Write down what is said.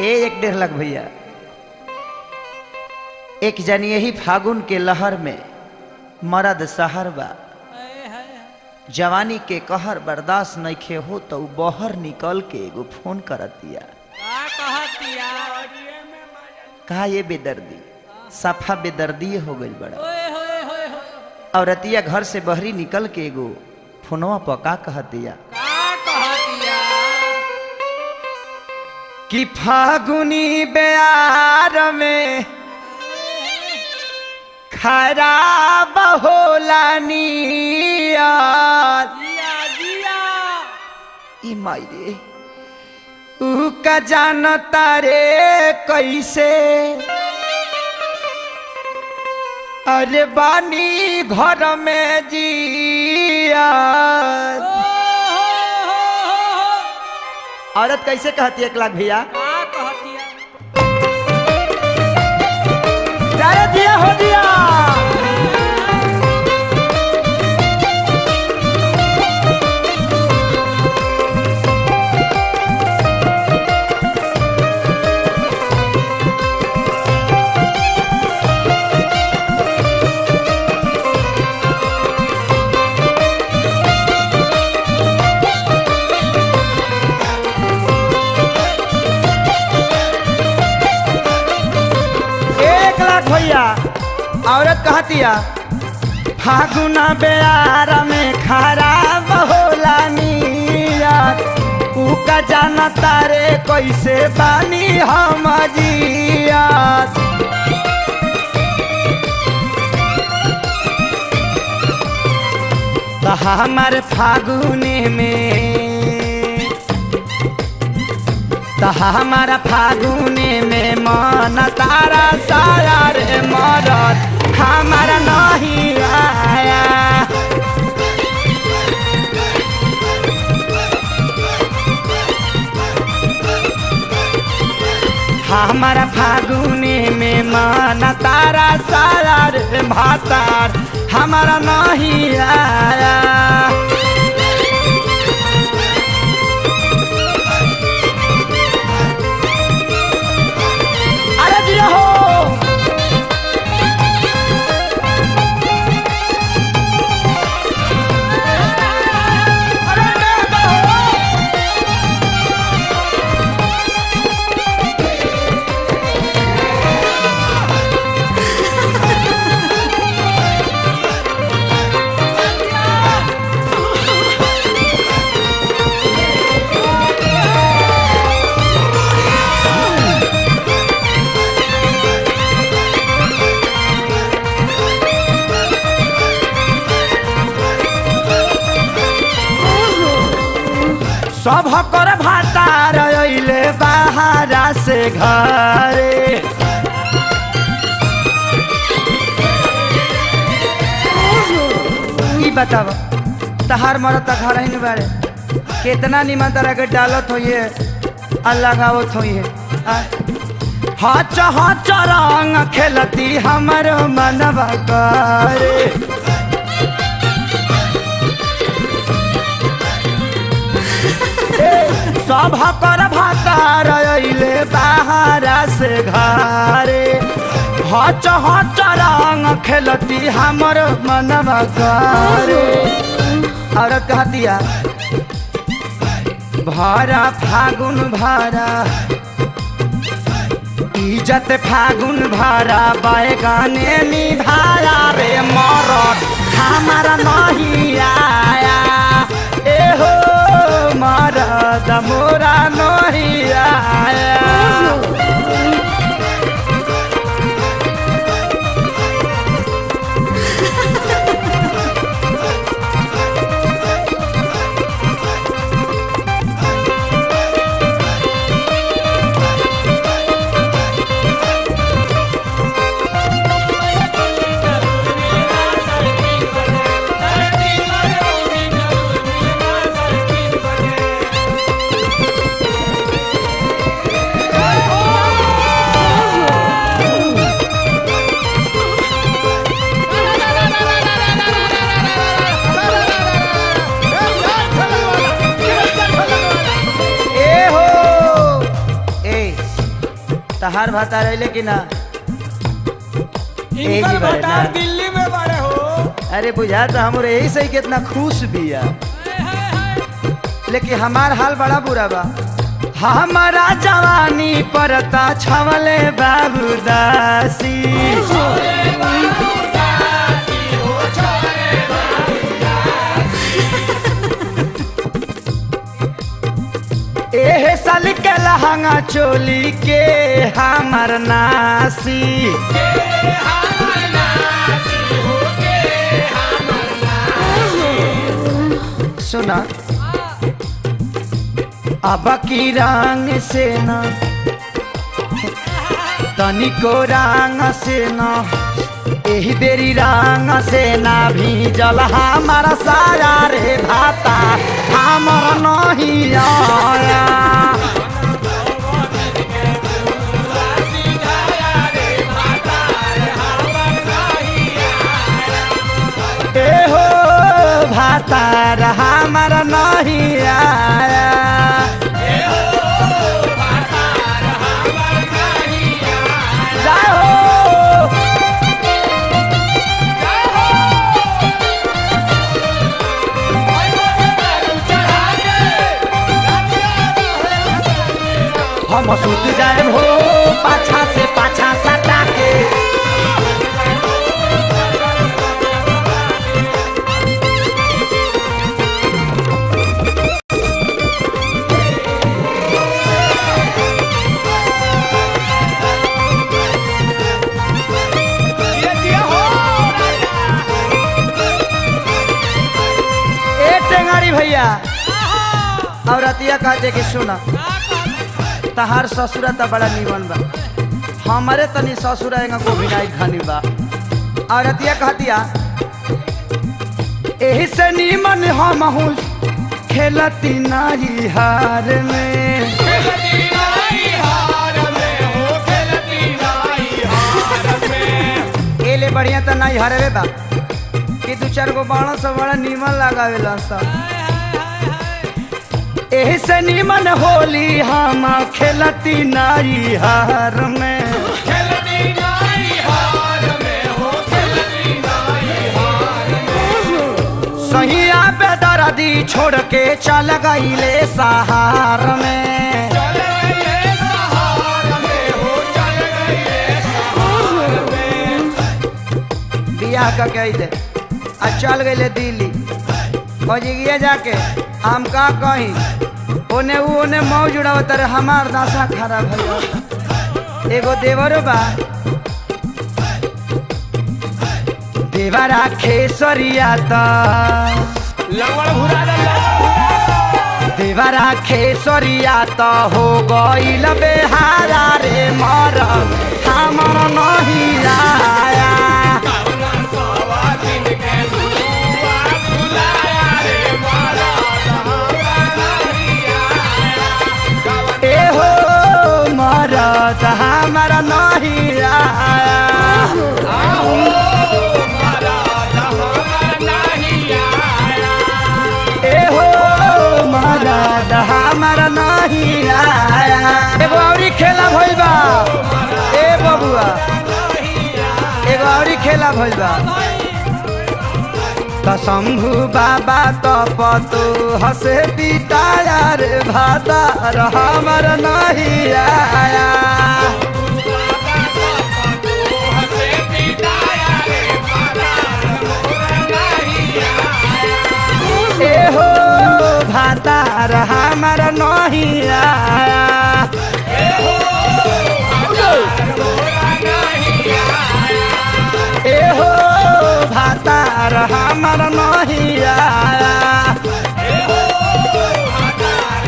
एक 1.5 लाख भैया। एक जन यही फागुन के लहर में मरद सहर बा, जवानी के कहर बर्दाश्त नइखे हो तो बहर निकल के एगो फोन करतिया। कहा ये बेदर्दी सफा बेदर्दी हो गई बड़ा। औरतिया घर से बहरी निकल के एगो फोनवा पका कहतिया कि फागुनी बेयार में खराब होला नियत। ई माई रे ऊ का जानता रे कैसे, अरे बानी घर में जिया। औरत कैसे कहती है 1 लाख भैया? दिया हो दिया। औरत कहतिया फागुना बेयार में खराब होला नियत। ऊ का जानता रे कैसे बानी हम जियत। तो हमारे फागुने में, तो हमारा फागुने में मन तारा सारा रे मरद हमारा नहीं आया। हमारा फागुने में मन तारा सारा रे भातार हमारा नहीं आया। सब कर भातार अइले बाहरा से घरे। ई बताव तहार मरद तक घर ही बारे कितना निमन तरह के डालत हो ये लगावत हो ये। हच हच रंग खेलती हमर मनवा करे। सब कर भातार अइले बाहरा से घरे। हच हच रंग खेलती हमर मनवा करे। औरत कहतिया भरा फागुन भरा इज्जत फागुन भरा बैगाने निभाया रे मरद हमारा नहीं आया। एहो मरद मोरा नहीं आया। तहार भाता रहे कि ना इनकर भतार दिल्ली में बड़े हो। अरे बुझा तो हम यही सही कितना खुश बिया लेकिन हमार हाल बड़ा बुरा बा हमारा जवानी परता छवले बाबू दासी एह साल के लहंगा चोली के हमार नासी सुना अब की रंग से न तनिको रंग से न एही बेरी रंग से ना भी जल हमारा सारा रे भाता हमर नहीं आया एहो भातार हमार नहीं आया हम सुत जाए हो पाछा से पाछा सटा के भैया और रतिया कहते कि सुना तहार ससुरा तो बड़ा निमन बा हमारे तनी ससुरा को भिनाई खानी बा और रतिया कहतिया एही से निमन हम हूँ खेलती नारी हार में एले बढ़िया तो नहीं हरवे बा कि दू चार गो बाणों से बड़ा निमन लगावेला सब एही से निमन होली हम खेलती नारी हार में सहिया पे दर्दी छोड़ के चल गईले सहार में बियाह का कह दे आ चल गए दिल्ली फौजिया जाके हम का कहीं ओने मौज उड़ावत रे हमार दशा खराब हो एगो देवरो बा देवरा खेसरिया देवरा खेसरिया हो गईल बेहारा रे मर हमर नहीं आया मरद हमारा नहीं आया एहो मरद हमारा नहीं आया एगो औरी खेला भइल बा ए बबुआ एगो औरी खेला भइल बा त शंभु बाबा तपतु हसे पिताया रे भाता हमर नहीं आया एहो भाता हमर नहीं आया एहो भाता हमर नहीं आया